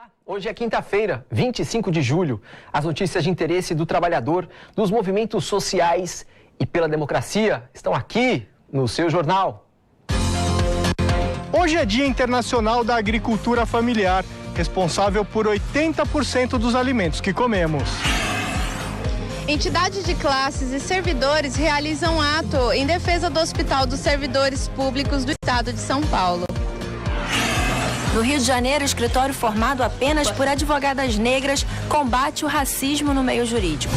Olá, hoje é quinta-feira, 25 de julho. As notícias de interesse do trabalhador, dos movimentos sociais e pela democracia estão aqui no seu jornal. Hoje é Dia Internacional da Agricultura Familiar, responsável por 80% dos alimentos que comemos. Entidades de classes e servidores realizam ato em defesa do Hospital dos Servidores Públicos do Estado de São Paulo. No Rio de Janeiro, o escritório formado apenas por advogadas negras combate o racismo no meio jurídico.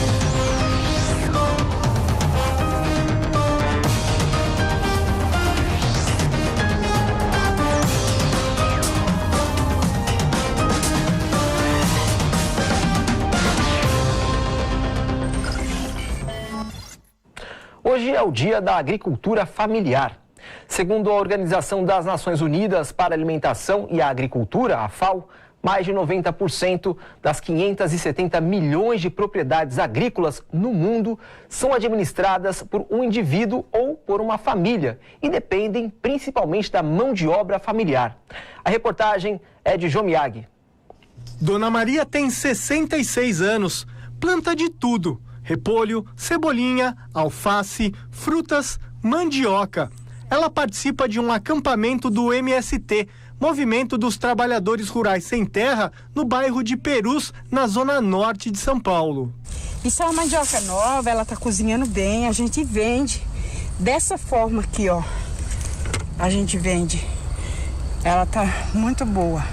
Hoje é o Dia da Agricultura Familiar. Segundo a Organização das Nações Unidas para a Alimentação e a Agricultura, a FAO, mais de 90% das 570 milhões de propriedades agrícolas no mundo são administradas por um indivíduo ou por uma família e dependem principalmente da mão de obra familiar. A reportagem é de João Miyagi. Dona Maria tem 66 anos, planta de tudo: repolho, cebolinha, alface, frutas, mandioca. Ela participa de um acampamento do MST, Movimento dos Trabalhadores Rurais Sem Terra, no bairro de Perus, na zona norte de São Paulo. Isso é uma mandioca nova, ela está cozinhando bem, a gente vende dessa forma aqui, ó. A gente vende. Ela está muito boa.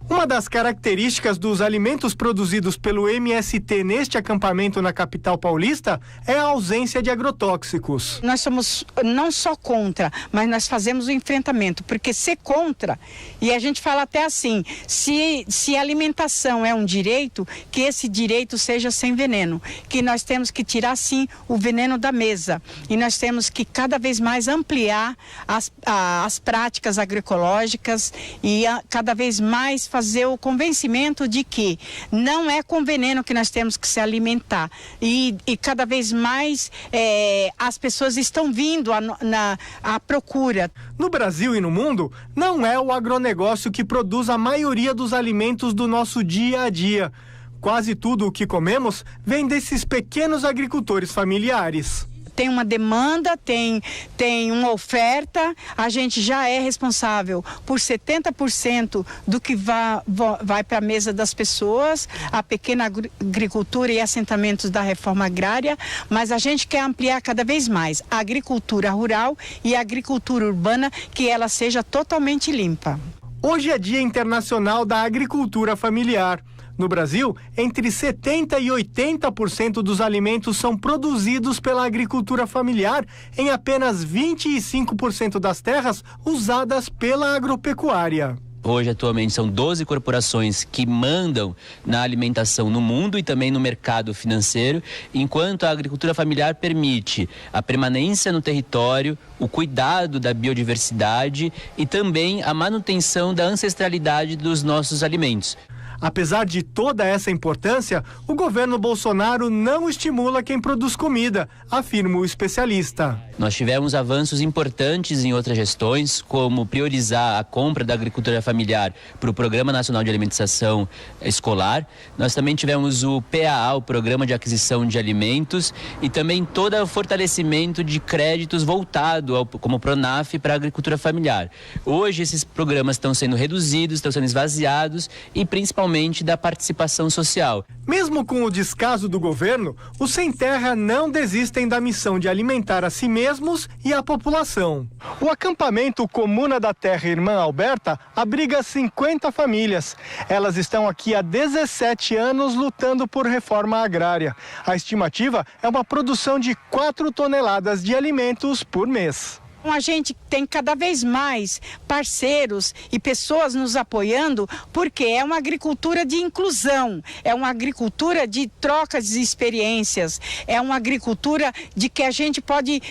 Uma das características dos alimentos produzidos pelo MST neste acampamento na capital paulista é a ausência de agrotóxicos. Nós somos não só contra, mas nós fazemos o enfrentamento, porque ser contra, e a gente fala até assim, se a alimentação é um direito, que esse direito seja sem veneno, que nós temos que tirar sim o veneno da mesa, e nós temos que cada vez mais ampliar as práticas agroecológicas e cada vez mais fazer o convencimento de que não é com veneno que nós temos que se alimentar e cada vez mais as pessoas estão vindo à procura. No Brasil e no mundo, não é o agronegócio que produz a maioria dos alimentos do nosso dia a dia. Quase tudo o que comemos vem desses pequenos agricultores familiares. Tem uma demanda, tem uma oferta, a gente já é responsável por 70% do que vai para a mesa das pessoas, a pequena agricultura e assentamentos da reforma agrária, mas a gente quer ampliar cada vez mais a agricultura rural e a agricultura urbana, que ela seja totalmente limpa. Hoje é Dia Internacional da Agricultura Familiar. No Brasil, entre 70% e 80% dos alimentos são produzidos pela agricultura familiar em apenas 25% das terras usadas pela agropecuária. Hoje, atualmente, são 12 corporações que mandam na alimentação no mundo e também no mercado financeiro, enquanto a agricultura familiar permite a permanência no território, o cuidado da biodiversidade e também a manutenção da ancestralidade dos nossos alimentos. Apesar de toda essa importância, o governo Bolsonaro não estimula quem produz comida, afirma o especialista. Nós tivemos avanços importantes em outras gestões, como priorizar a compra da agricultura familiar para o Programa Nacional de Alimentação Escolar. Nós também tivemos o PAA, o Programa de Aquisição de Alimentos, e também todo o fortalecimento de créditos voltado como o Pronaf para a agricultura familiar. Hoje esses programas estão sendo reduzidos, estão sendo esvaziados e principalmente da participação social. Mesmo com o descaso do governo, os Sem Terra não desistem da missão de alimentar a si mesmos e a população. O acampamento Comuna da Terra Irmã Alberta abriga 50 famílias. Elas estão aqui há 17 anos lutando por reforma agrária. A estimativa é uma produção de 4 toneladas de alimentos por mês. A gente tem cada vez mais parceiros e pessoas nos apoiando, porque é uma agricultura de inclusão, é uma agricultura de trocas de experiências, é uma agricultura de que a gente pode,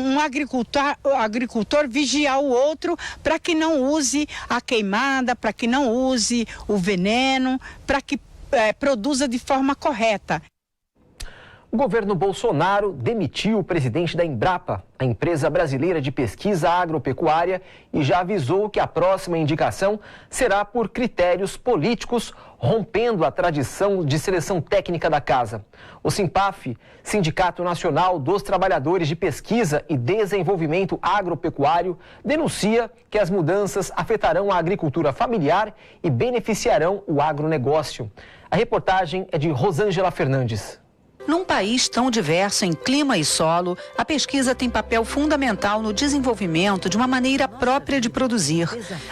um agricultor vigiar o outro para que não use a queimada, para que não use o veneno, para que produza de forma correta. O governo Bolsonaro demitiu o presidente da Embrapa, a empresa brasileira de pesquisa agropecuária, e já avisou que a próxima indicação será por critérios políticos, rompendo a tradição de seleção técnica da casa. O SINPAF, Sindicato Nacional dos Trabalhadores de Pesquisa e Desenvolvimento Agropecuário, denuncia que as mudanças afetarão a agricultura familiar e beneficiarão o agronegócio. A reportagem é de Rosângela Fernandes. Num país tão diverso em clima e solo, a pesquisa tem papel fundamental no desenvolvimento de uma maneira própria de produzir.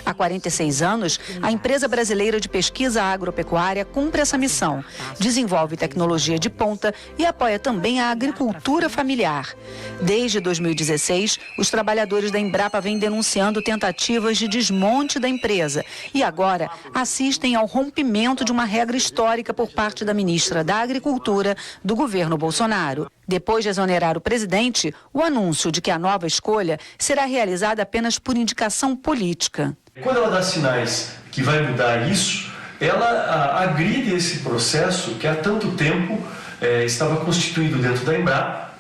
Há 46 anos, a empresa brasileira de pesquisa agropecuária cumpre essa missão, desenvolve tecnologia de ponta e apoia também a agricultura familiar. Desde 2016, os trabalhadores da Embrapa vêm denunciando tentativas de desmonte da empresa e agora assistem ao rompimento de uma regra histórica por parte da ministra da Agricultura do governo Bolsonaro. Depois de exonerar o presidente, o anúncio de que a nova escolha será realizada apenas por indicação política. Quando ela dá sinais que vai mudar isso, ela agride esse processo que há tanto tempo estava constituído dentro da Embrapa.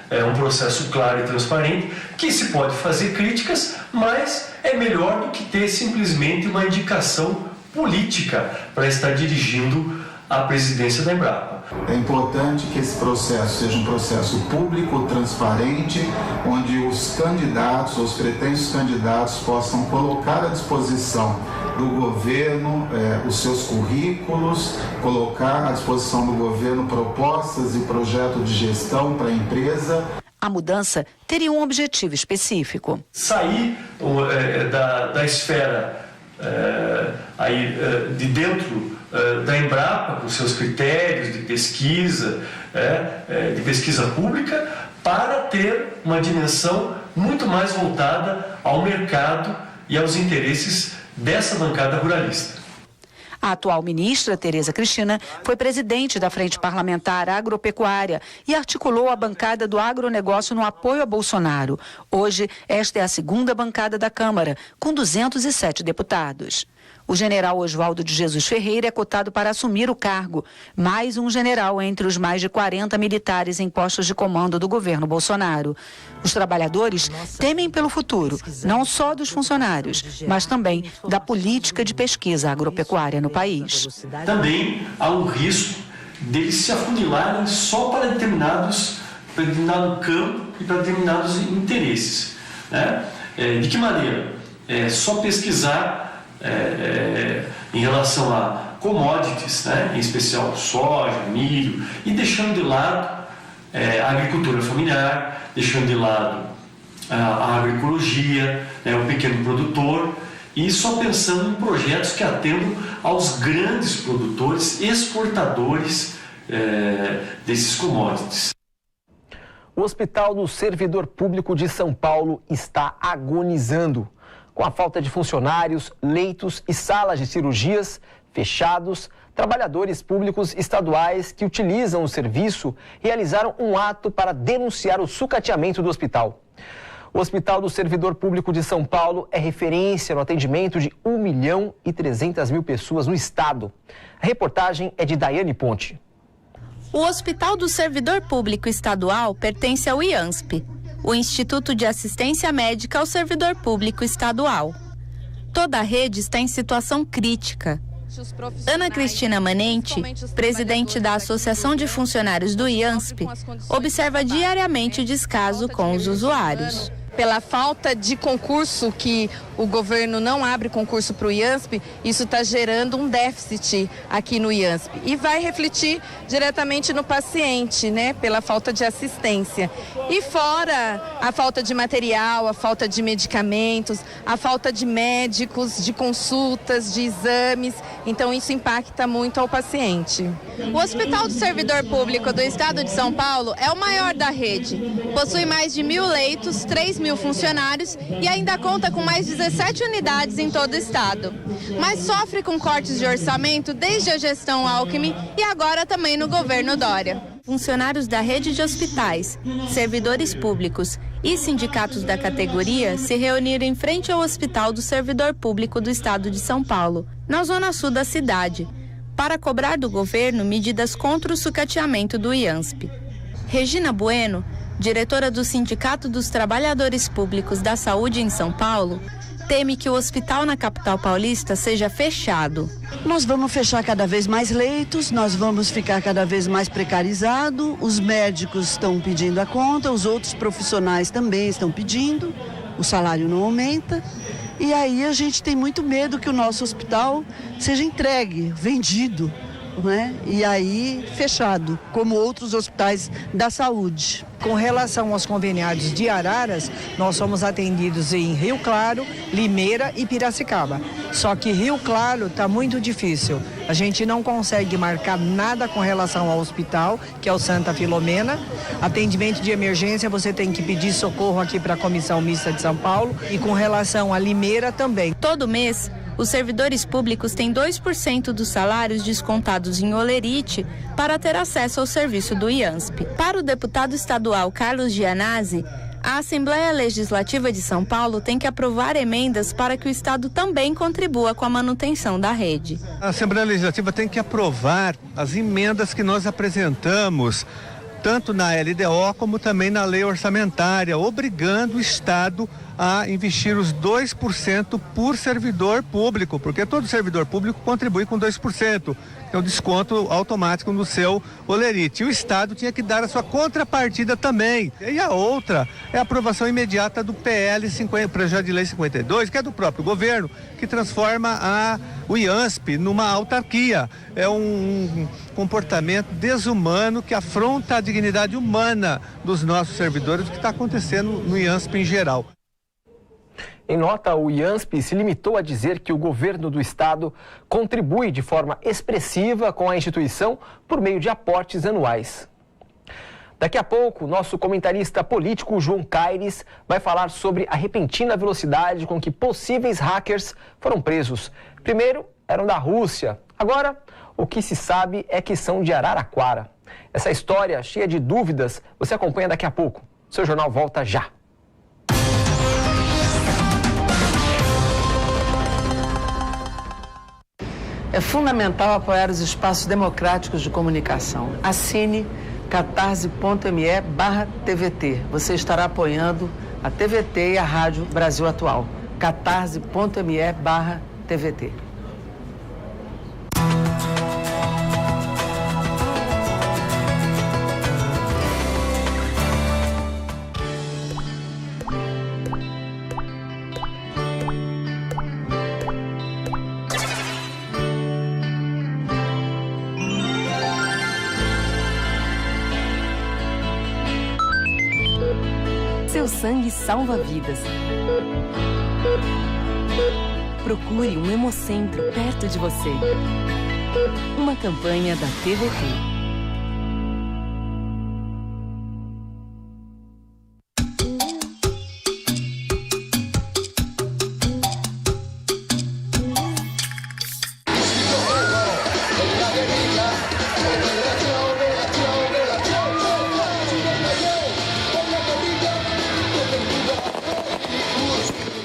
É um processo claro e transparente, que se pode fazer críticas, mas é melhor do que ter simplesmente uma indicação política para estar dirigindo a presidência da Embrapa. É importante que esse processo seja um processo público, transparente, onde os candidatos, os pretensos candidatos, possam colocar à disposição do governo os seus currículos, colocar à disposição do governo propostas e projeto de gestão para a empresa. A mudança teria um objetivo específico. Sair da esfera de dentro da Embrapa, com seus critérios de pesquisa pública, para ter uma dimensão muito mais voltada ao mercado e aos interesses dessa bancada ruralista. A atual ministra, Tereza Cristina, foi presidente da Frente Parlamentar Agropecuária e articulou a bancada do agronegócio no apoio a Bolsonaro. Hoje, esta é a segunda bancada da Câmara, com 207 deputados. O general Oswaldo de Jesus Ferreira é cotado para assumir o cargo, mais um general entre os mais de 40 militares em postos de comando do governo Bolsonaro. Os trabalhadores temem pelo futuro, não só dos funcionários, mas também da política de pesquisa agropecuária no país. Também há um risco deles se afunilarem só para determinado campo e para determinados interesses. De que maneira? Só pesquisar em relação a commodities, em especial soja, milho, e deixando de lado a agricultura familiar, deixando de lado a agroecologia, o pequeno produtor, e só pensando em projetos que atendam aos grandes produtores, exportadores desses commodities. O Hospital do Servidor Público de São Paulo está agonizando. Com a falta de funcionários, leitos e salas de cirurgias fechados, trabalhadores públicos estaduais que utilizam o serviço realizaram um ato para denunciar o sucateamento do hospital. O Hospital do Servidor Público de São Paulo é referência no atendimento de 1.300.000 pessoas no estado. A reportagem é de Daiane Ponte. O Hospital do Servidor Público Estadual pertence ao IANSP, o Instituto de Assistência Médica ao Servidor Público Estadual. Toda a rede está em situação crítica. Ana Cristina Manente, presidente da Associação de Funcionários do IANSP, observa diariamente o descaso com os usuários. Pela falta de concurso, que o governo não abre concurso para o IANSP, isso está gerando um déficit aqui no IANSP. E vai refletir diretamente no paciente, pela falta de assistência. E fora a falta de material, a falta de medicamentos, a falta de médicos, de consultas, de exames. Então isso impacta muito ao paciente. O Hospital do Servidor Público do Estado de São Paulo é o maior da rede. Possui mais de 1.000 leitos, 3.000 funcionários e ainda conta com mais 17 unidades em todo o estado. Mas sofre com cortes de orçamento desde a gestão Alckmin e agora também no governo Dória. Funcionários da rede de hospitais, servidores públicos e sindicatos da categoria se reuniram em frente ao Hospital do Servidor Público do Estado de São Paulo, na zona sul da cidade, para cobrar do governo medidas contra o sucateamento do IANSP. Regina Bueno, diretora do Sindicato dos Trabalhadores Públicos da Saúde em São Paulo, teme que o hospital na capital paulista seja fechado. Nós vamos fechar cada vez mais leitos, nós vamos ficar cada vez mais precarizados, os médicos estão pedindo a conta, os outros profissionais também estão pedindo, o salário não aumenta. E aí a gente tem muito medo que o nosso hospital seja entregue, vendido, né? E aí fechado, como outros hospitais da saúde. Com relação aos conveniados de Araras, nós somos atendidos em Rio Claro, Limeira e Piracicaba. Só que Rio Claro está muito difícil. A gente não consegue marcar nada com relação ao hospital, que é o Santa Filomena. Atendimento de emergência, você tem que pedir socorro aqui para a Comissão Mista de São Paulo. E com relação a Limeira também. Todo mês, os servidores públicos têm 2% dos salários descontados em holerite para ter acesso ao serviço do IANSP. Para o deputado estadual Carlos Gianazzi, a Assembleia Legislativa de São Paulo tem que aprovar emendas para que o Estado também contribua com a manutenção da rede. A Assembleia Legislativa tem que aprovar as emendas que nós apresentamos, tanto na LDO como também na lei orçamentária, obrigando o Estado a investir os 2% por servidor público, porque todo servidor público contribui com 2%. É um desconto automático no seu holerite. E o Estado tinha que dar a sua contrapartida também. E a outra é a aprovação imediata do PL 50, Projeto de Lei 52, que é do próprio governo, que transforma o IANSP numa autarquia. É um comportamento desumano que afronta a dignidade humana dos nossos servidores, o que está acontecendo no IANSP em geral. Em nota, o IANSP se limitou a dizer que o governo do estado contribui de forma expressiva com a instituição por meio de aportes anuais. Daqui a pouco, nosso comentarista político João Caires vai falar sobre a repentina velocidade com que possíveis hackers foram presos. Primeiro, eram da Rússia. Agora, o que se sabe é que são de Araraquara. Essa história, cheia de dúvidas, você acompanha daqui a pouco. Seu jornal volta já. É fundamental apoiar os espaços democráticos de comunicação. Assine catarse.me/TVT. Você estará apoiando a TVT e a Rádio Brasil Atual. catarse.me/TVT. Seu sangue salva vidas. Procure um hemocentro perto de você. Uma campanha da TVT.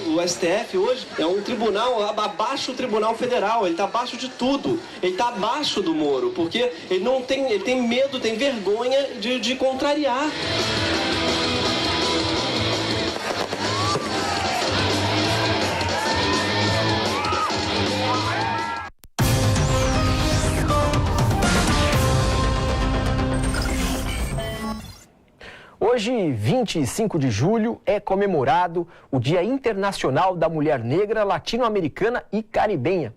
O STF hoje é um tribunal abaixo do Tribunal Federal, ele está abaixo de tudo, ele está abaixo do Moro, porque ele tem medo, tem vergonha de contrariar. Hoje, 25 de julho, é comemorado o Dia Internacional da Mulher Negra, Latino-Americana e Caribenha.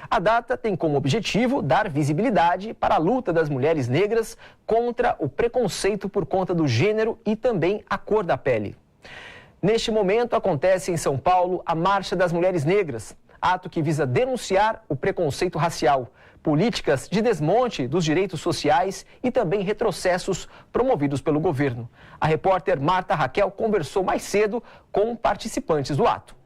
A data tem como objetivo dar visibilidade para a luta das mulheres negras contra o preconceito por conta do gênero e também a cor da pele. Neste momento, acontece em São Paulo a Marcha das Mulheres Negras, ato que visa denunciar o preconceito racial, políticas de desmonte dos direitos sociais e também retrocessos promovidos pelo governo. A repórter Marta Raquel conversou mais cedo com participantes do ato.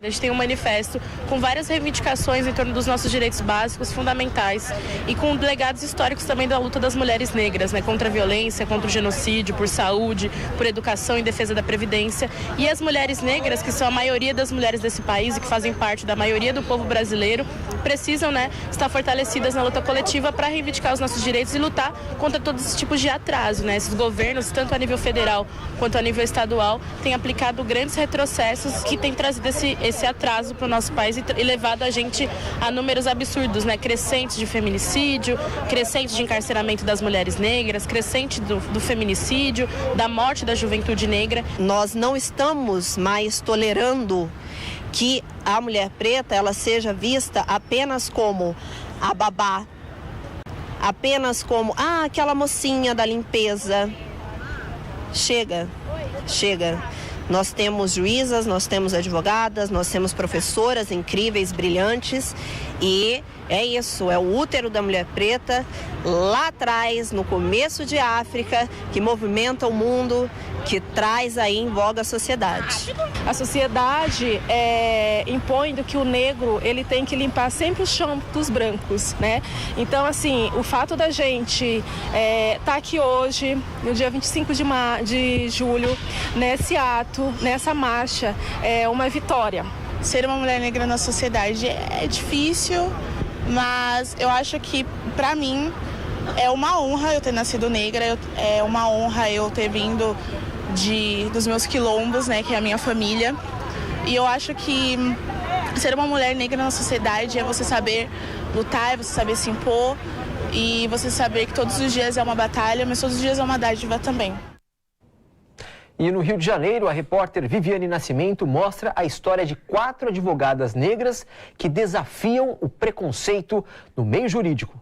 A gente tem um manifesto com várias reivindicações em torno dos nossos direitos básicos, fundamentais, e com legados históricos também da luta das mulheres negras, né, contra a violência, contra o genocídio, por saúde, por educação em defesa da Previdência. E as mulheres negras, que são a maioria das mulheres desse país e que fazem parte da maioria do povo brasileiro, precisam, né, estar fortalecidas na luta coletiva para reivindicar os nossos direitos e lutar contra todos esses tipos de atraso, né? Esses governos, tanto a nível federal quanto a nível estadual, têm aplicado grandes retrocessos que têm trazido esse atraso para o nosso país e levado a gente a números absurdos, né? Crescentes de feminicídio, crescentes de encarceramento das mulheres negras, crescente do feminicídio, da morte da juventude negra. Nós não estamos mais tolerando que a mulher preta ela seja vista apenas como a babá, apenas como aquela mocinha da limpeza. Chega. Nós temos juízas, nós temos advogadas, nós temos professoras incríveis, brilhantes, e é isso, é o útero da mulher preta lá atrás, no começo de África, que movimenta o mundo, que traz aí em voga a sociedade. A sociedade impõe que o negro ele tem que limpar sempre o chão dos brancos, né? Então, assim, o fato da gente estar aqui hoje, no dia 25 de julho, nesse ato, nessa marcha, é uma vitória. Ser uma mulher negra na sociedade é difícil, mas eu acho que, para mim, é uma honra eu ter nascido negra, é uma honra eu ter vindo dos meus quilombos, né, que é a minha família. E eu acho que ser uma mulher negra na sociedade é você saber lutar, é você saber se impor e você saber que todos os dias é uma batalha, mas todos os dias é uma dádiva também. E no Rio de Janeiro, a repórter Viviane Nascimento mostra a história de 4 advogadas negras que desafiam o preconceito no meio jurídico.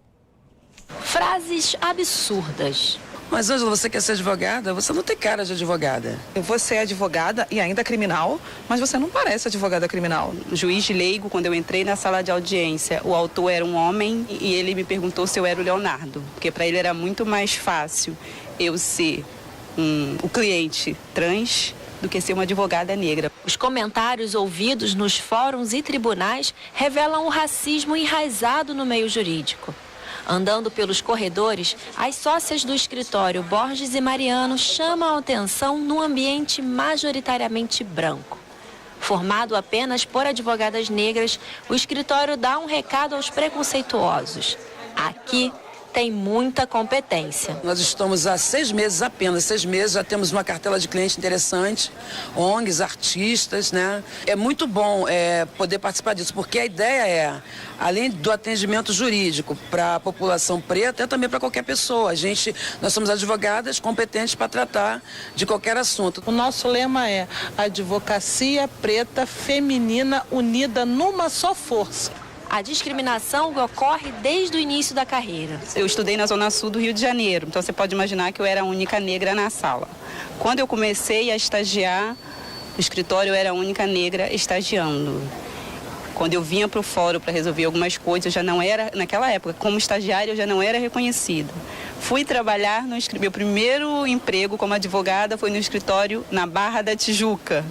Frases absurdas. Mas, Ângela, você quer ser advogada? Você não tem cara de advogada. Você é advogada e ainda criminal, mas você não parece advogada criminal. O juiz leigo, quando eu entrei na sala de audiência, o autor era um homem e ele me perguntou se eu era o Leonardo, porque para ele era muito mais fácil eu ser o cliente trans do que ser uma advogada negra. Os comentários ouvidos nos fóruns e tribunais revelam o racismo enraizado no meio jurídico. Andando pelos corredores, as sócias do escritório Borges e Mariano chamam a atenção num ambiente majoritariamente branco. Formado apenas por advogadas negras, o escritório dá um recado aos preconceituosos. Aqui tem muita competência. Nós estamos há 6 meses apenas, 6 meses, já temos uma cartela de clientes interessante, ONGs, artistas, né? É muito bom poder participar disso, porque a ideia é, além do atendimento jurídico para a população preta, é também para qualquer pessoa. Nós somos advogadas competentes para tratar de qualquer assunto. O nosso lema é advocacia preta feminina unida numa só força. A discriminação ocorre desde o início da carreira. Eu estudei na Zona Sul do Rio de Janeiro, então você pode imaginar que eu era a única negra na sala. Quando eu comecei a estagiar, no escritório eu era a única negra estagiando. Quando eu vinha para o fórum para resolver algumas coisas, eu já não era, naquela época, como estagiária, eu já não era reconhecida. Fui trabalhar meu primeiro emprego como advogada foi no escritório na Barra da Tijuca.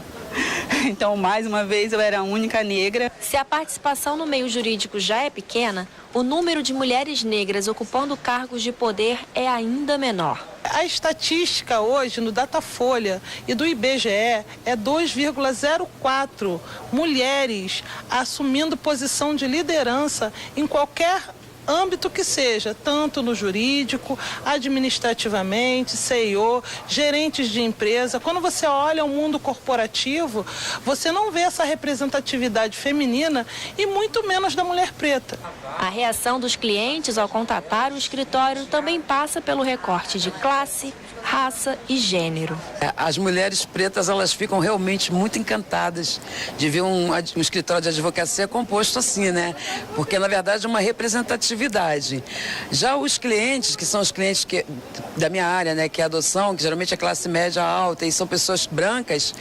Então, mais uma vez, eu era a única negra. Se a participação no meio jurídico já é pequena, o número de mulheres negras ocupando cargos de poder é ainda menor. A estatística hoje no Datafolha e do IBGE é 2,04 mulheres assumindo posição de liderança em qualquer âmbito que seja, tanto no jurídico, administrativamente, CEO, gerentes de empresa. Quando você olha o mundo corporativo, você não vê essa representatividade feminina e muito menos da mulher preta. A reação dos clientes ao contatar o escritório também passa pelo recorte de classe, raça e gênero. As mulheres pretas, elas ficam realmente muito encantadas de ver um escritório de advocacia composto assim, né? Porque, na verdade, é uma representatividade. Já os clientes, que são os clientes da minha área, né? Que é a adoção, que geralmente é classe média alta e são pessoas brancas,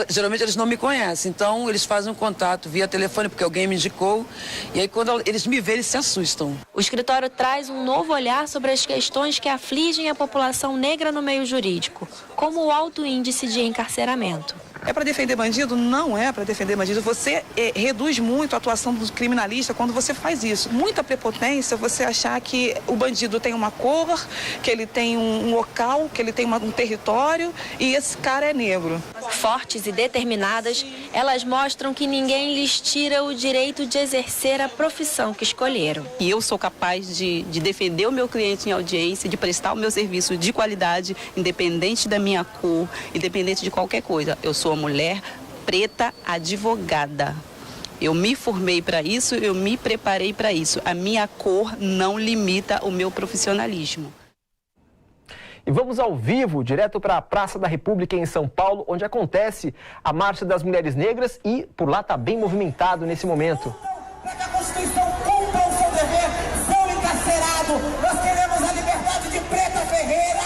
geralmente eles não me conhecem. Então, eles fazem um contato via telefone, porque alguém me indicou. E aí, quando eles me veem, eles se assustam. O escritório traz um novo olhar sobre as questões que afligem a população negra no meio jurídico, como o alto índice de encarceramento. É para defender bandido? Não é para defender bandido. Você reduz muito a atuação do criminalista quando você faz isso. Muita prepotência você achar que o bandido tem uma cor, que ele tem um local, que ele tem um território e esse cara é negro. Fortes e determinadas, elas mostram que ninguém lhes tira o direito de exercer a profissão que escolheram. E eu sou capaz de defender o meu cliente em audiência, de prestar o meu serviço de qualidade, independente da minha cor, independente de qualquer coisa. Eu sou uma mulher preta advogada. Eu me formei para isso, eu me preparei para isso. A minha cor não limita o meu profissionalismo. E vamos ao vivo, direto para a Praça da República em São Paulo, onde acontece a Marcha das Mulheres Negras e por lá está bem movimentado nesse momento. Para que a Constituição cumpra o seu dever, são encarcerados. Nós queremos a liberdade de Preta Ferreira.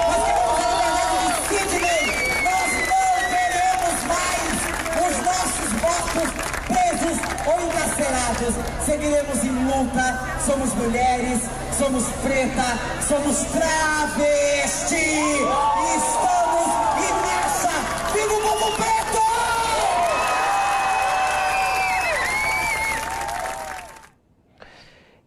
Nós queremos a liberdade de Sidney. Nós não queremos mais os nossos votos presos ou encarcerados. Seguiremos em luta. Somos mulheres, somos preta, somos travesti. E estamos em marcha. Viva o povo preto!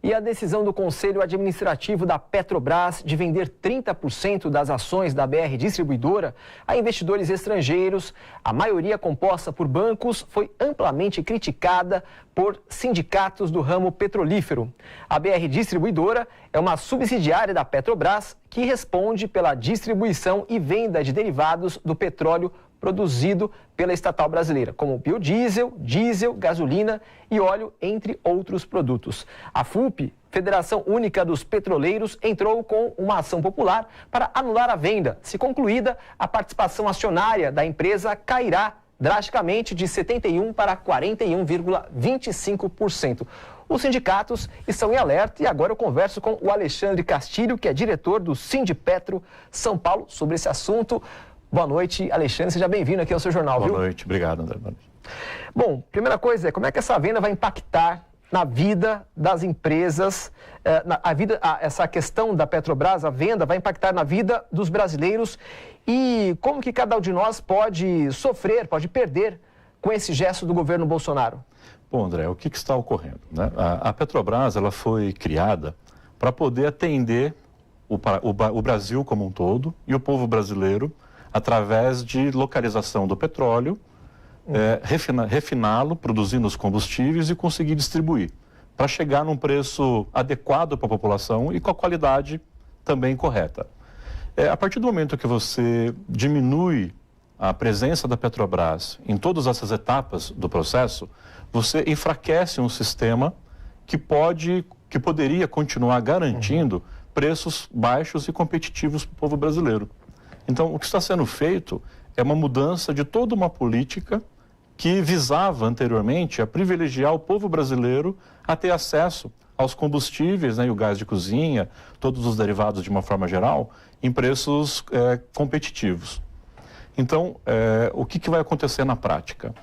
E a decisão do Conselho Administrativo da Petrobras de vender 30% das ações da BR Distribuidora a investidores estrangeiros, a maioria composta por bancos, foi amplamente criticada por sindicatos do ramo petrolífero. A BR Distribuidora é uma subsidiária da Petrobras que responde pela distribuição e venda de derivados do petróleo produzido pela estatal brasileira, como biodiesel, diesel, gasolina e óleo, entre outros produtos. A FUP, Federação Única dos Petroleiros, entrou com uma ação popular para anular a venda. Se concluída, a participação acionária da empresa cairá drasticamente de 71% para 41,25%. Os sindicatos estão em alerta e agora eu converso com o Alexandre Castilho, que é diretor do Sindipetro São Paulo, sobre esse assunto. Boa noite, Alexandre. Seja bem-vindo aqui ao seu jornal, Boa noite. Obrigado, André. Boa noite. Bom, primeira coisa é como é que essa venda vai impactar na vida das empresas, essa questão da Petrobras, a venda, vai impactar na vida dos brasileiros e como que cada um de nós pode sofrer, pode perder com esse gesto do governo Bolsonaro? Bom, André, o que está ocorrendo, né? A Petrobras ela foi criada para poder atender o Brasil como um todo e o povo brasileiro através de localização do petróleo, refiná-lo, produzindo os combustíveis e conseguir distribuir, para chegar num preço adequado para a população e com a qualidade também correta. A partir do momento que você diminui a presença da Petrobras em todas essas etapas do processo, você enfraquece um sistema que poderia continuar garantindo preços baixos e competitivos para o povo brasileiro. Então, o que está sendo feito é uma mudança de toda uma política que visava anteriormente a privilegiar o povo brasileiro a ter acesso aos combustíveis, né, e o gás de cozinha, todos os derivados de uma forma geral, em preços competitivos. Então, o que vai acontecer na prática?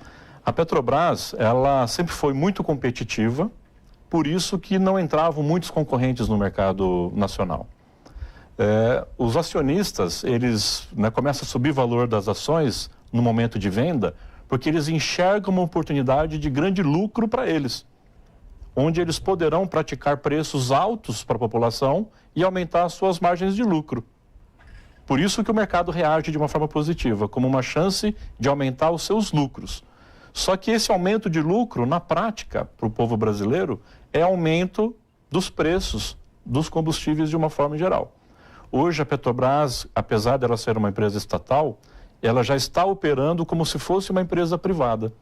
A Petrobras, ela sempre foi muito competitiva, por isso que não entravam muitos concorrentes no mercado nacional. Os acionistas, eles começam a subir o valor das ações no momento de venda, porque eles enxergam uma oportunidade de grande lucro para eles, onde eles poderão praticar preços altos para a população e aumentar as suas margens de lucro. Por isso que o mercado reage de uma forma positiva, como uma chance de aumentar os seus lucros. Só que esse aumento de lucro, na prática, para o povo brasileiro, é aumento dos preços dos combustíveis de uma forma geral. Hoje a Petrobras, apesar dela ser uma empresa estatal, ela já está operando como se fosse uma empresa privada,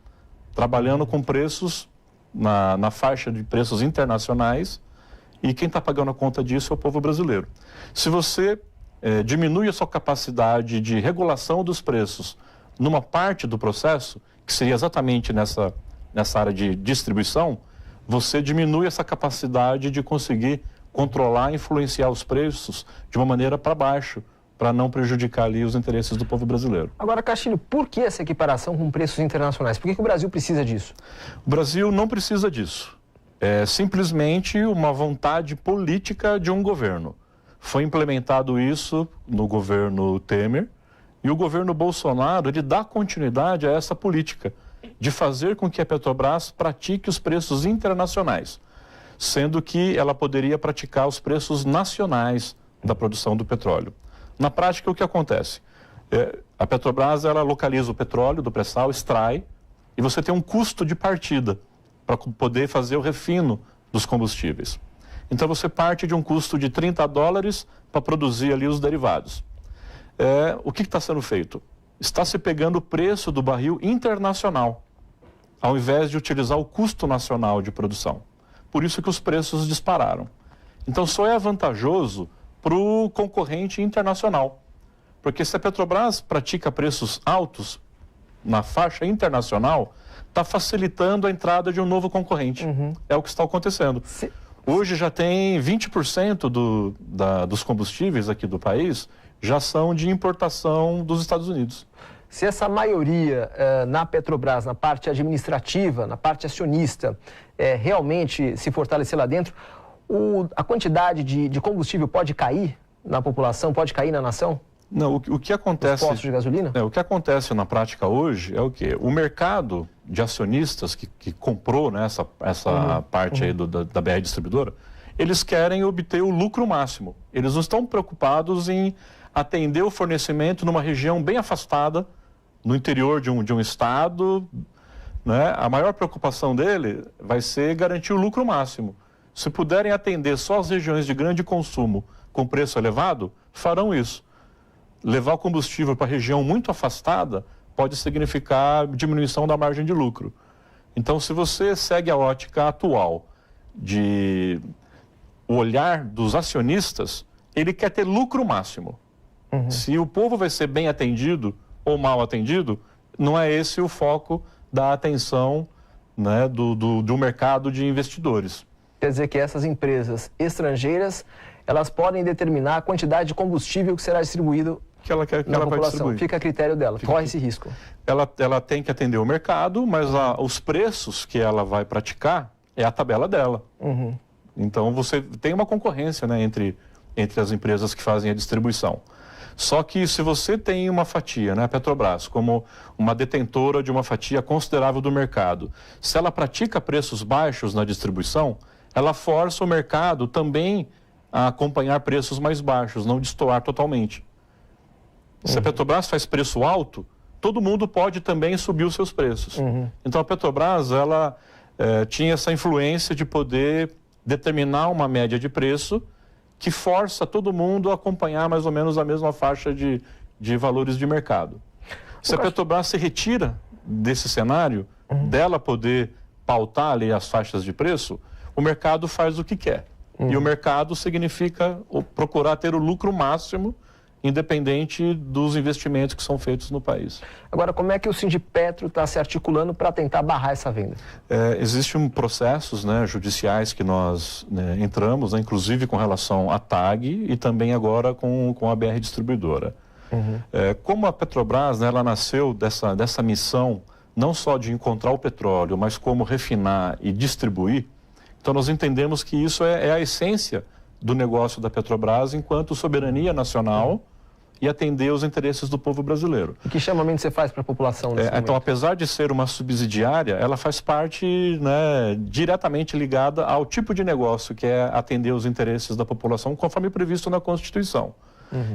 trabalhando com preços na faixa de preços internacionais, e quem está pagando a conta disso é o povo brasileiro. Se você diminui a sua capacidade de regulação dos preços numa parte do processo, que seria exatamente nessa área de distribuição, você diminui essa capacidade de conseguir controlar e influenciar os preços de uma maneira para baixo, para não prejudicar ali os interesses do povo brasileiro. Agora, Castilho, por que essa equiparação com preços internacionais? Por que o Brasil precisa disso? O Brasil não precisa disso. É simplesmente uma vontade política de um governo. Foi implementado isso no governo Temer, E o governo Bolsonaro, ele dá continuidade a essa política de fazer com que a Petrobras pratique os preços internacionais, sendo que ela poderia praticar os preços nacionais da produção do petróleo. Na prática, o que acontece? A Petrobras, ela localiza o petróleo do pré-sal, extrai, e você tem um custo de partida para poder fazer o refino dos combustíveis. Então você parte de um custo de $30 para produzir ali os derivados. O que está sendo feito? Está se pegando o preço do barril internacional, ao invés de utilizar o custo nacional de produção. Por isso que os preços dispararam. Então só é vantajoso para o concorrente internacional. Porque se a Petrobras pratica preços altos na faixa internacional, está facilitando a entrada de um novo concorrente. É o que está acontecendo. Hoje já tem 20% dos combustíveis aqui do país já são de importação dos Estados Unidos. Se essa maioria na Petrobras, na parte administrativa, na parte acionista, realmente se fortalecer lá dentro, a quantidade de combustível pode cair na população, pode cair na nação? Não, o que acontece... Os postos de gasolina? O que acontece na prática hoje é o quê? O mercado de acionistas que comprou, né, essa parte aí da BR Distribuidora, eles querem obter o lucro máximo. Eles não estão preocupados em atender o fornecimento numa região bem afastada, no interior de um estado, né? A maior preocupação dele vai ser garantir o lucro máximo. Se puderem atender só as regiões de grande consumo com preço elevado, farão isso. Levar o combustível para região muito afastada pode significar diminuição da margem de lucro. Então, se você segue a ótica atual de o olhar dos acionistas, ele quer ter lucro máximo. Se o povo vai ser bem atendido ou mal atendido, não é esse o foco da atenção, né, do mercado de investidores. Quer dizer que essas empresas estrangeiras, elas podem determinar a quantidade de combustível que será distribuído na população. Fica a critério dela, corre esse risco. Ela tem que atender o mercado, mas os preços que ela vai praticar é a tabela dela. Então você tem uma concorrência, né, entre as empresas que fazem a distribuição. Só que se você tem uma fatia, né, a Petrobras, como uma detentora de uma fatia considerável do mercado, se ela pratica preços baixos na distribuição, ela força o mercado também a acompanhar preços mais baixos, não destoar totalmente. Se a Petrobras faz preço alto, todo mundo pode também subir os seus preços. Então a Petrobras, ela tinha essa influência de poder determinar uma média de preço que força todo mundo a acompanhar mais ou menos a mesma faixa de valores de mercado. Se a Petrobras se retira desse cenário, dela poder pautar ali as faixas de preço, o mercado faz o que quer. E o mercado significa procurar ter o lucro máximo, independente dos investimentos que são feitos no país. Agora, como é que o Sindipetro está se articulando para tentar barrar essa venda? Existem processos, né, judiciais que nós entramos, né, inclusive com relação à TAG e também agora com a BR Distribuidora. Como a Petrobras, né, ela nasceu dessa missão não só de encontrar o petróleo, mas como refinar e distribuir, então nós entendemos que isso é a essência do negócio da Petrobras enquanto soberania nacional e atender os interesses do povo brasileiro. E que chamamento você faz para a população nesse momento? Então, apesar de ser uma subsidiária, ela faz parte, né, diretamente ligada ao tipo de negócio que é atender os interesses da população conforme previsto na Constituição.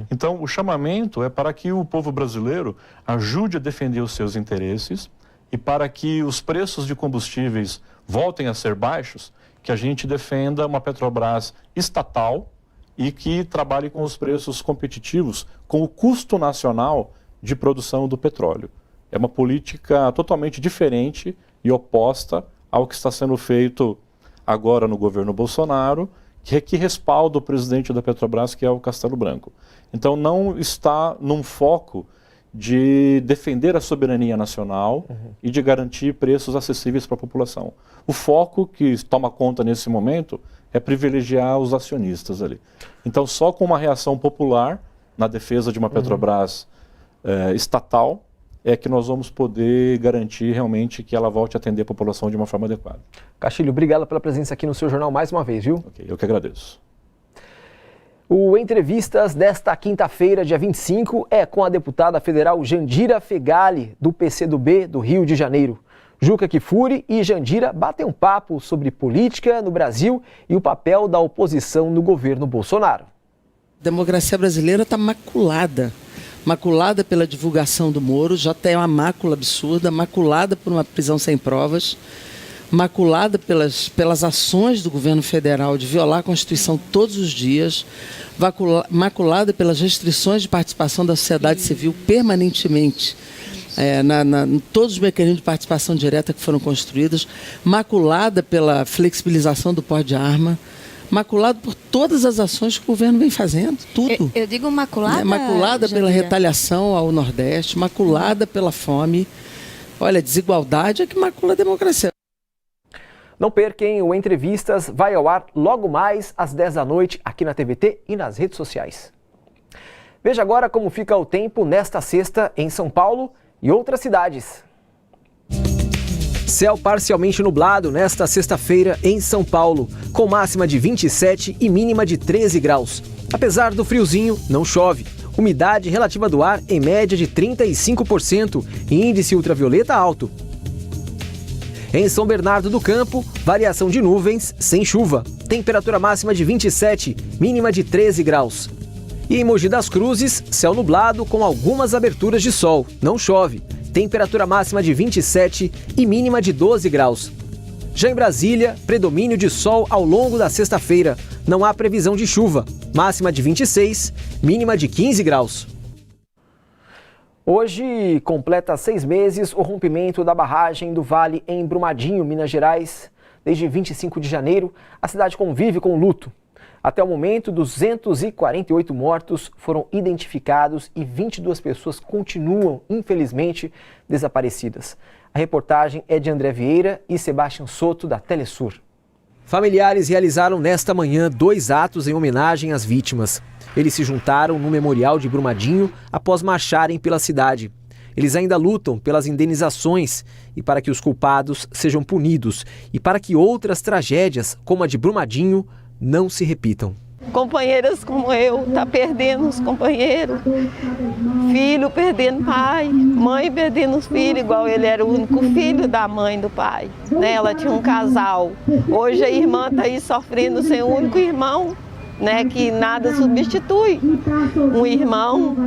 Então, o chamamento é para que o povo brasileiro ajude a defender os seus interesses e para que os preços de combustíveis voltem a ser baixos, que a gente defenda uma Petrobras estatal e que trabalhe com os preços competitivos, com o custo nacional de produção do petróleo. É uma política totalmente diferente e oposta ao que está sendo feito agora no governo Bolsonaro, que respalda o presidente da Petrobras, que é o Castelo Branco. Então não está num foco de defender a soberania nacional e de garantir preços acessíveis para a população. O foco que toma conta nesse momento é privilegiar os acionistas ali. Então, só com uma reação popular na defesa de uma Petrobras estatal é que nós vamos poder garantir realmente que ela volte a atender a população de uma forma adequada. Castilho, obrigado pela presença aqui no seu jornal mais uma vez, viu? Ok, eu que agradeço. O Entrevistas desta quinta-feira, dia 25, é com a deputada federal Jandira Fegali, do PCdoB do Rio de Janeiro. Juca Kfouri e Jandira batem um papo sobre política no Brasil e o papel da oposição no governo Bolsonaro. A democracia brasileira está maculada pela divulgação do Moro, já tem uma mácula absurda, maculada por uma prisão sem provas, maculada pelas ações do governo federal de violar a Constituição todos os dias, maculada pelas restrições de participação da sociedade civil permanentemente, todos os mecanismos de participação direta que foram construídos, maculada pela flexibilização do porte de arma, maculado por todas as ações que o governo vem fazendo, tudo. Eu digo maculada? Maculada pela retaliação ao Nordeste, maculada pela fome. Olha, desigualdade é que macula a democracia. Não percam, o Entrevistas vai ao ar logo mais às 10 da noite aqui na TVT e nas redes sociais. Veja agora como fica o tempo nesta sexta em São Paulo e outras cidades. Céu parcialmente nublado nesta sexta-feira em São Paulo, com máxima de 27 e mínima de 13 graus. Apesar do friozinho, não chove. Umidade relativa do ar em média de 35% e índice ultravioleta alto. Em São Bernardo do Campo, variação de nuvens sem chuva. Temperatura máxima de 27, mínima de 13 graus. E em Mogi das Cruzes, céu nublado com algumas aberturas de sol. Não chove. Temperatura máxima de 27 e mínima de 12 graus. Já em Brasília, predomínio de sol ao longo da sexta-feira. Não há previsão de chuva. Máxima de 26, mínima de 15 graus. Hoje completa 6 meses o rompimento da barragem do Vale em Brumadinho, Minas Gerais. Desde 25 de janeiro, a cidade convive com luto. Até o momento, 248 mortos foram identificados e 22 pessoas continuam, infelizmente, desaparecidas. A reportagem é de André Vieira e Sebastião Soto, da Telesur. Familiares realizaram nesta manhã 2 atos em homenagem às vítimas. Eles se juntaram no Memorial de Brumadinho após marcharem pela cidade. Eles ainda lutam pelas indenizações e para que os culpados sejam punidos e para que outras tragédias, como a de Brumadinho, não se repitam. Companheiras como eu, tá perdendo os companheiros, filho perdendo pai, mãe perdendo os filhos, igual ele era o único filho da mãe e do pai. Né? Ela tinha um casal. Hoje a irmã está aí sofrendo sem o único irmão, né, que nada substitui. Um irmão,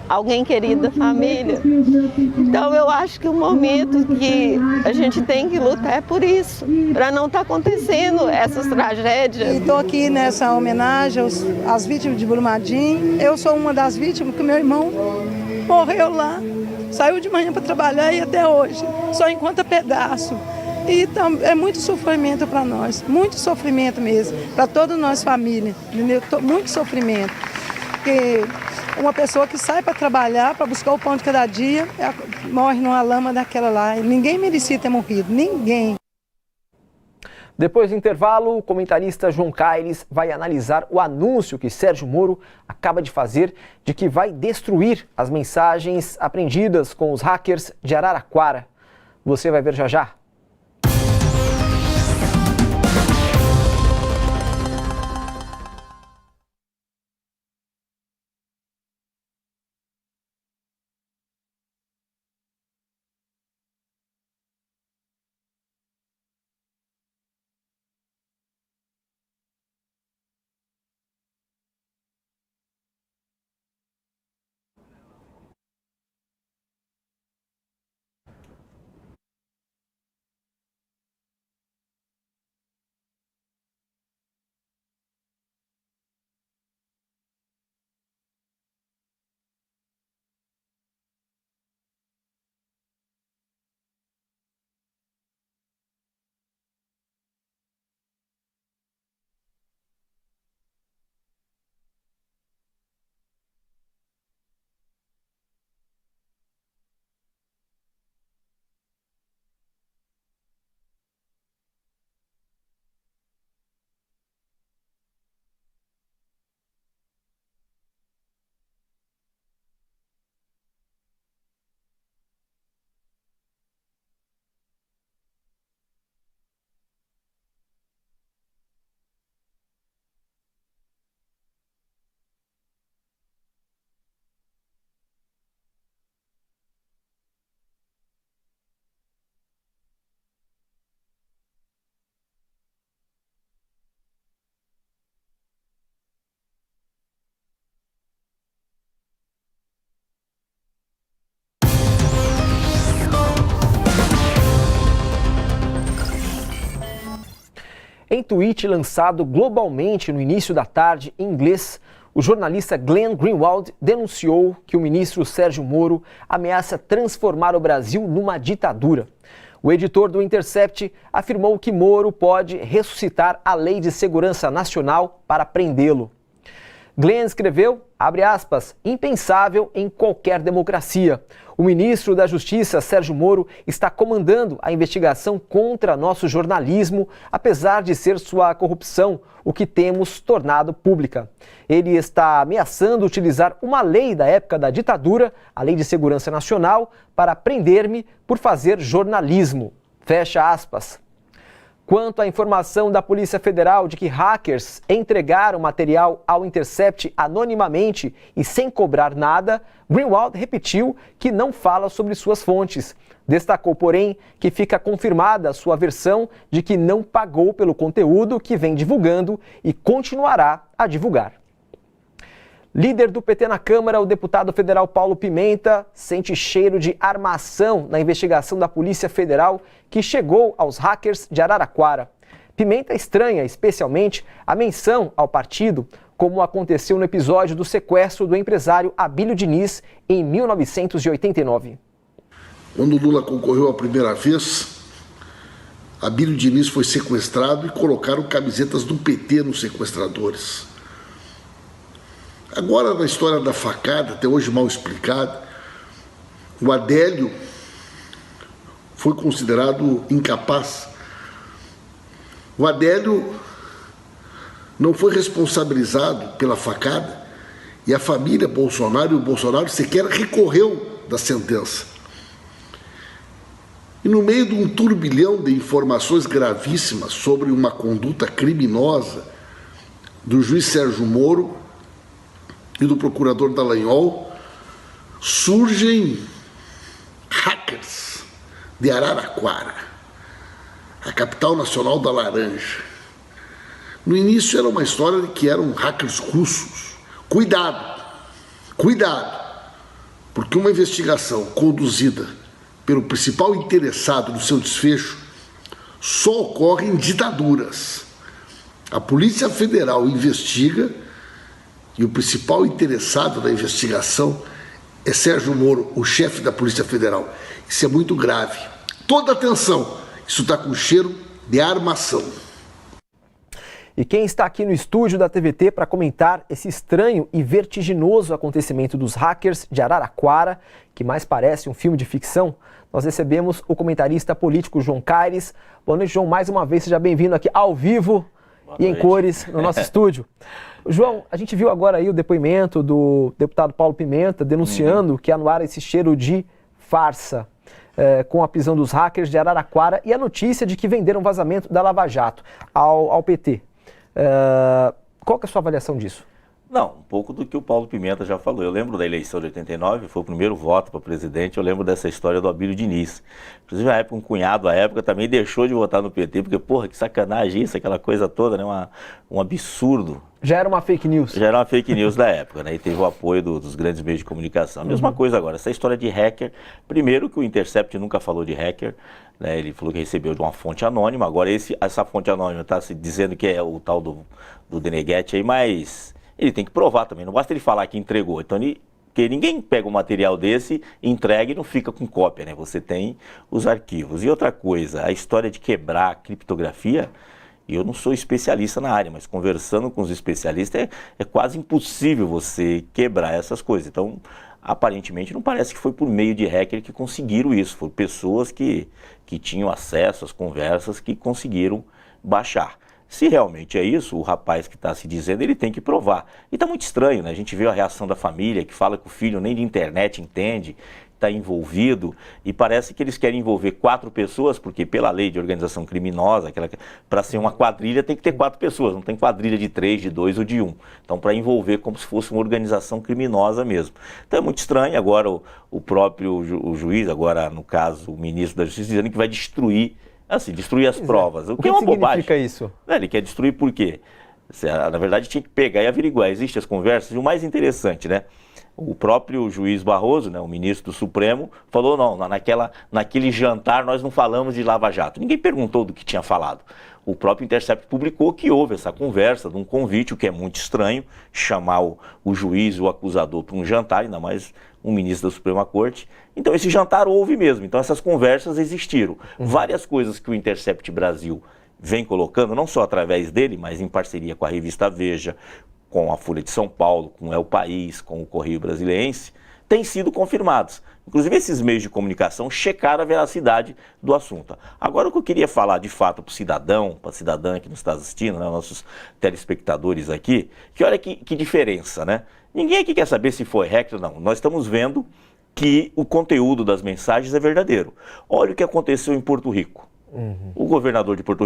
alguém querido da família. Então eu acho que o momento que a gente tem que lutar é por isso, para não estar acontecendo essas tragédias. Estou aqui nessa homenagem às vítimas de Brumadinho. Eu sou uma das vítimas, porque meu irmão morreu lá, saiu de manhã para trabalhar e até hoje só encontra pedaço. E é muito sofrimento para nós, muito sofrimento mesmo, para toda a nossa família, entendeu? Muito sofrimento. Porque uma pessoa que sai para trabalhar, para buscar o pão de cada dia, morre numa lama daquela lá. Ninguém merecia ter morrido, ninguém. Depois do intervalo, o comentarista João Caires vai analisar o anúncio que Sérgio Moro acaba de fazer de que vai destruir as mensagens apreendidas com os hackers de Araraquara. Você vai ver já já. Em tweet lançado globalmente no início da tarde em inglês, o jornalista Glenn Greenwald denunciou que o ministro Sérgio Moro ameaça transformar o Brasil numa ditadura. O editor do Intercept afirmou que Moro pode ressuscitar a Lei de Segurança Nacional para prendê-lo. Glenn escreveu, abre aspas, impensável em qualquer democracia. O ministro da Justiça, Sérgio Moro, está comandando a investigação contra nosso jornalismo, apesar de ser sua corrupção, o que temos tornado pública. Ele está ameaçando utilizar uma lei da época da ditadura, a Lei de Segurança Nacional, para prender-me por fazer jornalismo. Fecha aspas. Quanto à informação da Polícia Federal de que hackers entregaram material ao Intercept anonimamente e sem cobrar nada, Greenwald repetiu que não fala sobre suas fontes. Destacou, porém, que fica confirmada a sua versão de que não pagou pelo conteúdo que vem divulgando e continuará a divulgar. Líder do PT na Câmara, o deputado federal Paulo Pimenta, sente cheiro de armação na investigação da Polícia Federal que chegou aos hackers de Araraquara. Pimenta estranha especialmente a menção ao partido, como aconteceu no episódio do sequestro do empresário Abílio Diniz em 1989. Quando Lula concorreu a primeira vez, Abílio Diniz foi sequestrado e colocaram camisetas do PT nos sequestradores. Agora, na história da facada, até hoje mal explicada, o Adélio foi considerado incapaz. O Adélio não foi responsabilizado pela facada e a família Bolsonaro e o Bolsonaro sequer recorreu da sentença. E no meio de um turbilhão de informações gravíssimas sobre uma conduta criminosa do juiz Sérgio Moro e do procurador Dallagnol, surgem hackers de Araraquara, a capital nacional da laranja. No início era uma história de que eram hackers russos. Cuidado, porque uma investigação conduzida pelo principal interessado no seu desfecho só ocorre em ditaduras. A Polícia Federal investiga e o principal interessado na investigação é Sérgio Moro, o chefe da Polícia Federal. Isso é muito grave. Toda atenção, isso está com cheiro de armação. E quem está aqui no estúdio da TVT para comentar esse estranho e vertiginoso acontecimento dos hackers de Araraquara, que mais parece um filme de ficção, nós recebemos o comentarista político João Caires. Boa noite, João. Mais uma vez, seja bem-vindo aqui ao vivo e em cores no nosso estúdio. João, a gente viu agora aí o depoimento do deputado Paulo Pimenta denunciando que há no ar esse cheiro de farsa com a prisão dos hackers de Araraquara e a notícia de que venderam vazamento da Lava Jato ao PT. Qual que é a sua avaliação disso? Não, um pouco do que o Paulo Pimenta já falou. Eu lembro da eleição de 89, foi o primeiro voto para presidente, eu lembro dessa história do Abílio Diniz. Inclusive, na época, um cunhado à época também deixou de votar no PT, porque, porra, que sacanagem isso, aquela coisa toda, né? Um absurdo. Já era uma fake news. Já era uma fake news da época, né? E teve o apoio dos grandes meios de comunicação. A mesma coisa agora, essa história de hacker, primeiro que o Intercept nunca falou de hacker, né? Ele falou que recebeu de uma fonte anônima, agora essa fonte anônima está se dizendo que é o tal do Deneghetti aí, mas ele tem que provar também, não basta ele falar que entregou. Então, porque ninguém pega um material desse, entrega e não fica com cópia, né? Você tem os arquivos. E outra coisa, a história de quebrar a criptografia, eu não sou especialista na área, mas conversando com os especialistas, é quase impossível você quebrar essas coisas. Então, aparentemente, não parece que foi por meio de hacker que conseguiram isso. Foram pessoas que tinham acesso às conversas que conseguiram baixar. Se realmente é isso, o rapaz que está se dizendo, ele tem que provar. E está muito estranho, né? A gente vê a reação da família, que fala que o filho nem de internet entende, está envolvido, e parece que eles querem envolver 4 pessoas, porque pela lei de organização criminosa, para ser uma quadrilha tem que ter 4 pessoas, não tem quadrilha de 3, de 2 ou de 1. Então, para envolver como se fosse uma organização criminosa mesmo. Então é muito estranho. Agora o próprio o juiz, agora no caso o ministro da Justiça, dizendo que vai destruir as provas. O que é uma bobagem. Significa isso? Ele quer destruir por quê? Na verdade, tinha que pegar e averiguar. Existem as conversas, e o mais interessante, né? O próprio juiz Barroso, né, o ministro do Supremo, falou, não, naquele jantar nós não falamos de Lava Jato. Ninguém perguntou do que tinha falado. O próprio Intercept publicou que houve essa conversa de um convite, o que é muito estranho, chamar o juiz e o acusador para um jantar, ainda mais um ministro da Suprema Corte. Então esse jantar houve mesmo, então essas conversas existiram. Várias coisas que o Intercept Brasil vem colocando, não só através dele, mas em parceria com a revista Veja, com a Folha de São Paulo, com El País, com o Correio Brasiliense, têm sido confirmados. Inclusive, esses meios de comunicação checaram a veracidade do assunto. Agora, o que eu queria falar, de fato, para o cidadão, para a cidadã que nos está assistindo, né, nossos telespectadores aqui, que olha que diferença, né? Ninguém aqui quer saber se foi hacker ou não. Nós estamos vendo que o conteúdo das mensagens é verdadeiro. Olha o que aconteceu em Porto Rico. O governador de Porto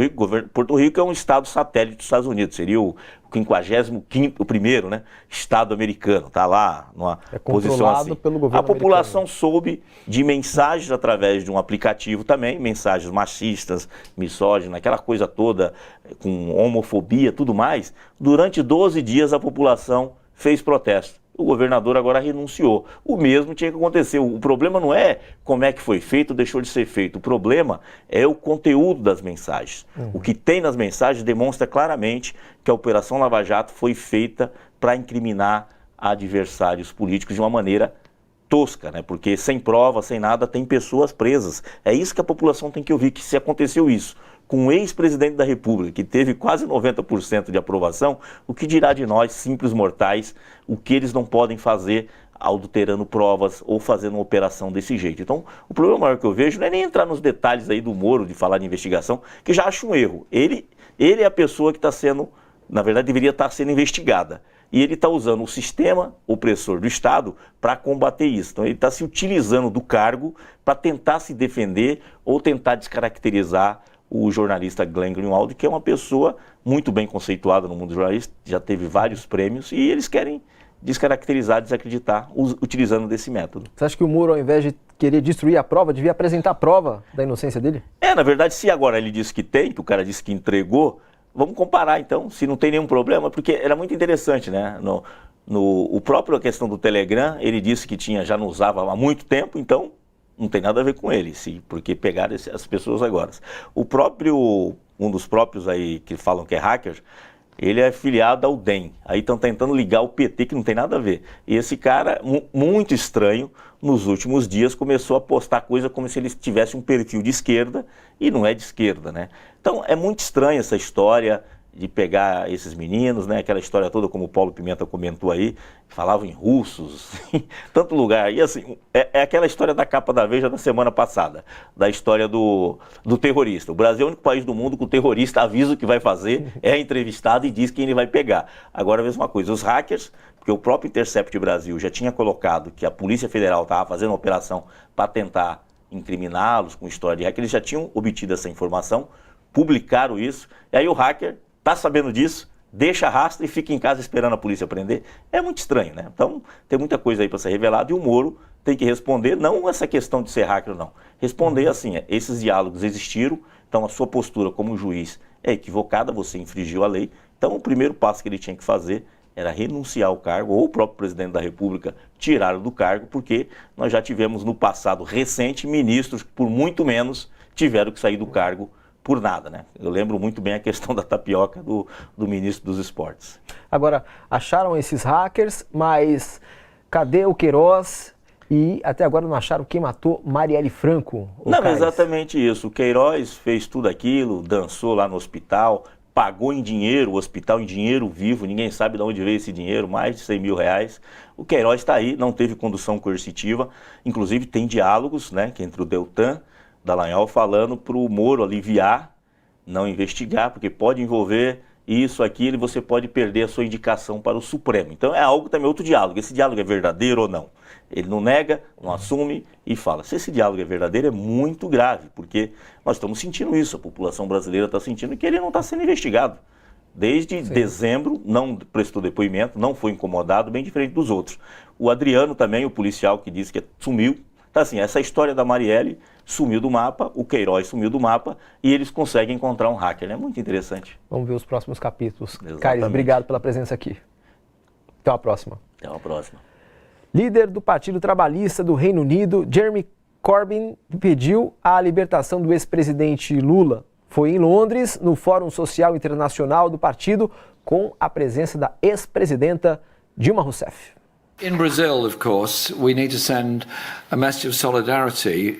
Rico é um estado satélite dos Estados Unidos, seria o 55º, né, estado americano, está lá numa posição assim. Pelo governo a população americano. Soube de mensagens através de um aplicativo também, mensagens machistas, misóginas, aquela coisa toda, com homofobia, tudo mais. Durante 12 dias a população fez protesto. O governador agora renunciou. O mesmo tinha que acontecer. O problema não é como é que foi feito ou deixou de ser feito. O problema é o conteúdo das mensagens. O que tem nas mensagens demonstra claramente que a Operação Lava Jato foi feita para incriminar adversários políticos de uma maneira tosca, né? Porque sem prova, sem nada, tem pessoas presas. É isso que a população tem que ouvir, que se aconteceu isso com o ex-presidente da República, que teve quase 90% de aprovação, o que dirá de nós, simples mortais, o que eles não podem fazer adulterando provas ou fazendo uma operação desse jeito. Então, o problema maior que eu vejo não é nem entrar nos detalhes aí do Moro, de falar de investigação, que já acho um erro. Ele é a pessoa que está sendo, na verdade, deveria estar sendo investigada. E ele está usando o sistema opressor do Estado para combater isso. Então, ele está se utilizando do cargo para tentar se defender ou tentar descaracterizar o jornalista Glenn Greenwald, que é uma pessoa muito bem conceituada no mundo jornalista, já teve vários prêmios, e eles querem descaracterizar, desacreditar, utilizando desse método. Você acha que o Moro, ao invés de querer destruir a prova, devia apresentar a prova da inocência dele? Na verdade, se agora ele disse que tem, que o cara disse que entregou, vamos comparar então, se não tem nenhum problema, porque era muito interessante, né? O próprio a questão do Telegram, ele disse que já não usava há muito tempo, então não tem nada a ver com ele, porque pegaram as pessoas agora. Um dos próprios aí que falam que é hacker, ele é filiado ao DEM. Aí estão tentando ligar o PT, que não tem nada a ver. E esse cara, muito estranho, nos últimos dias começou a postar coisa como se ele tivesse um perfil de esquerda, e não é de esquerda, né? Então é muito estranha essa história de pegar esses meninos, né? Aquela história toda, como o Paulo Pimenta comentou aí, falavam em russos, em tanto lugar. E assim, é aquela história da capa da Veja da semana passada, da história do terrorista. O Brasil é o único país do mundo que o terrorista avisa o que vai fazer, é entrevistado e diz quem ele vai pegar. Agora a mesma coisa, os hackers, porque o próprio Intercept Brasil já tinha colocado que a Polícia Federal estava fazendo uma operação para tentar incriminá-los com história de hacker, eles já tinham obtido essa informação, publicaram isso, e aí o hacker está sabendo disso, deixa a rastro e fica em casa esperando a polícia prender. É muito estranho, né? Então, tem muita coisa aí para ser revelada e o Moro tem que responder, não essa questão de ser hacker, não. Responder assim, esses diálogos existiram, então a sua postura como juiz é equivocada, você infringiu a lei. Então, o primeiro passo que ele tinha que fazer era renunciar ao cargo, ou o próprio presidente da República tirá-lo do cargo, porque nós já tivemos no passado recente ministros que, por muito menos, tiveram que sair do cargo por nada, né? Eu lembro muito bem a questão da tapioca do ministro dos esportes. Agora, acharam esses hackers, mas cadê o Queiroz? E até agora não acharam quem matou Marielle Franco? Não, exatamente isso. O Queiroz fez tudo aquilo, dançou lá no hospital, pagou em dinheiro, o hospital em dinheiro vivo, ninguém sabe de onde veio esse dinheiro, mais de 100 mil reais. O Queiroz está aí, não teve condução coercitiva, inclusive tem diálogos, né, que entre o Deltan, Dallagnol, falando para o Moro aliviar, não investigar, porque pode envolver isso, aquilo, e você pode perder a sua indicação para o Supremo. Então é algo também, outro diálogo. Esse diálogo é verdadeiro ou não? Ele não nega, não assume e fala. Se esse diálogo é verdadeiro, é muito grave, porque nós estamos sentindo isso, a população brasileira está sentindo que ele não está sendo investigado. Desde dezembro, não prestou depoimento, não foi incomodado, bem diferente dos outros. O Adriano também, o policial que disse que sumiu, Então, assim, essa história da Marielle sumiu do mapa, o Queiroz sumiu do mapa e eles conseguem encontrar um hacker. É muito interessante. Vamos ver os próximos capítulos. Exatamente. Caires, obrigado pela presença aqui. Até a próxima. Até a próxima. Líder do Partido Trabalhista do Reino Unido, Jeremy Corbyn, pediu a libertação do ex-presidente Lula. Foi em Londres, no Fórum Social Internacional do partido, com a presença da ex-presidenta Dilma Rousseff. In Brazil, of course, we need to send a message of solidarity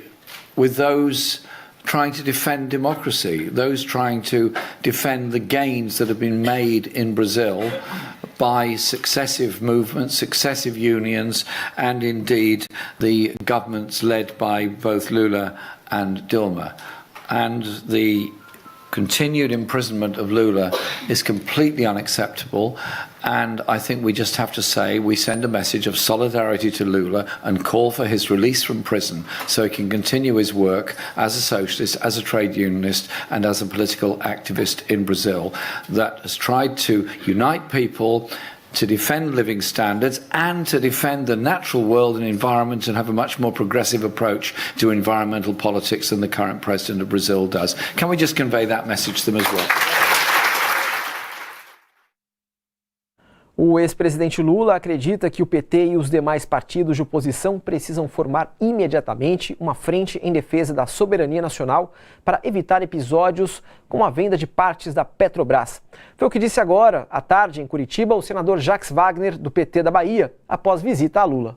with those trying to defend democracy, those trying to defend the gains that have been made in Brazil by successive movements, successive unions, and indeed the governments led by both Lula and Dilma. And the continued imprisonment of Lula is completely unacceptable, and I think we just have to say we send a message of solidarity to Lula and call for his release from prison so he can continue his work as a socialist, as a trade unionist and as a political activist in Brazil that has tried to unite people, to defend living standards and to defend the natural world and environment and have a much more progressive approach to environmental politics than the current president of Brazil does. Can we just convey that message to them as well? O ex-presidente Lula acredita que o PT e os demais partidos de oposição precisam formar imediatamente uma frente em defesa da soberania nacional para evitar episódios como a venda de partes da Petrobras. Foi o que disse agora, à tarde, em Curitiba, o senador Jacques Wagner, do PT da Bahia, após visita a Lula.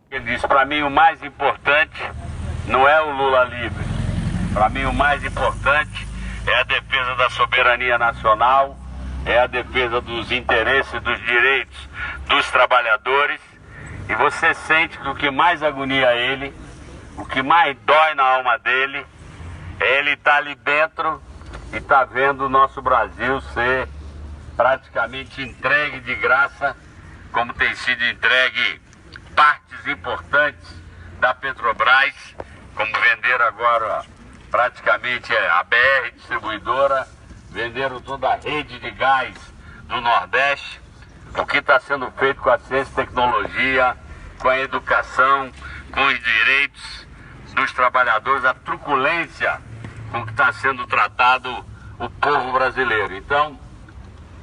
Ele disse, para mim o mais importante não é o Lula livre. Para mim o mais importante é a defesa da soberania nacional, é a defesa dos interesses, dos direitos dos trabalhadores. E você sente que o que mais agonia ele, o que mais dói na alma dele, é ele estar ali dentro e estar vendo o nosso Brasil ser praticamente entregue de graça, como tem sido entregue partes importantes da Petrobras, como venderam agora praticamente a BR Distribuidora, venderam toda a rede de gás do Nordeste. O que está sendo feito com a ciência e tecnologia, com a educação, com os direitos dos trabalhadores, a truculência com que está sendo tratado o povo brasileiro. Então,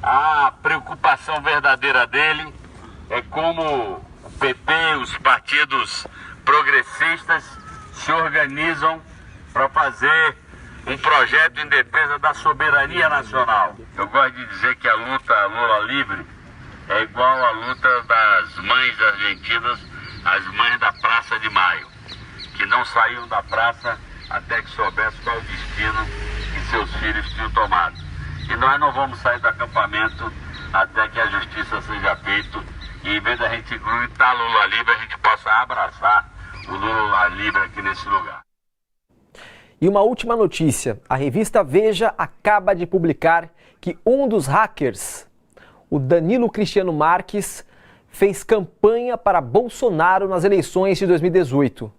a preocupação verdadeira dele é como o PT, os partidos progressistas se organizam para fazer um projeto em defesa da soberania nacional. Eu gosto de dizer que a luta Lula livre é igual à luta das mães argentinas, as mães da Praça de Maio, que não saíam da praça até que soubessem qual o destino que seus filhos tinham tomado. E nós não vamos sair do acampamento até que a justiça seja feita e em vez da gente gritar Lula livre, a gente possa abraçar o Lula livre aqui nesse lugar. E uma última notícia, a revista Veja acaba de publicar que um dos hackers, o Danilo Cristiano Marques, fez campanha para Bolsonaro nas eleições de 2018.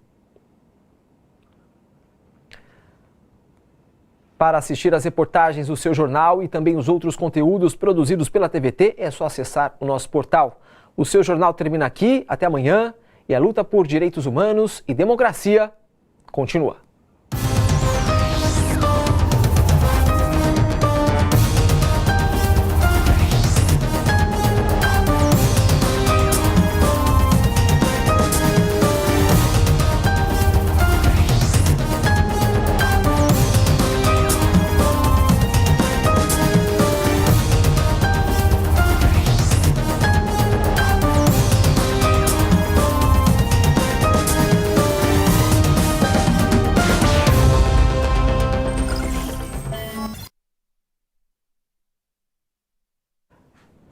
Para assistir às reportagens do seu jornal e também os outros conteúdos produzidos pela TVT, é só acessar o nosso portal. O seu jornal termina aqui, até amanhã, e a luta por direitos humanos e democracia continua.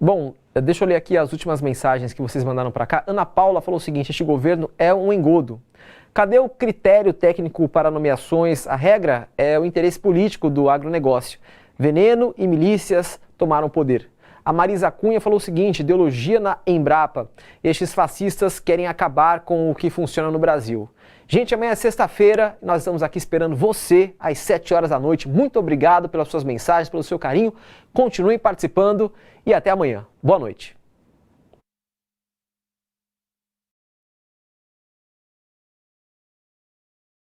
Bom, deixa eu ler aqui as últimas mensagens que vocês mandaram para cá. Ana Paula falou o seguinte, este governo é um engodo. Cadê o critério técnico para nomeações? A regra é o interesse político do agronegócio. Veneno e milícias tomaram poder. A Marisa Cunha falou o seguinte, ideologia na Embrapa. Estes fascistas querem acabar com o que funciona no Brasil. Gente, amanhã é sexta-feira, nós estamos aqui esperando você às 7 horas da noite. Muito obrigado pelas suas mensagens, pelo seu carinho. Continuem participando e até amanhã. Boa noite.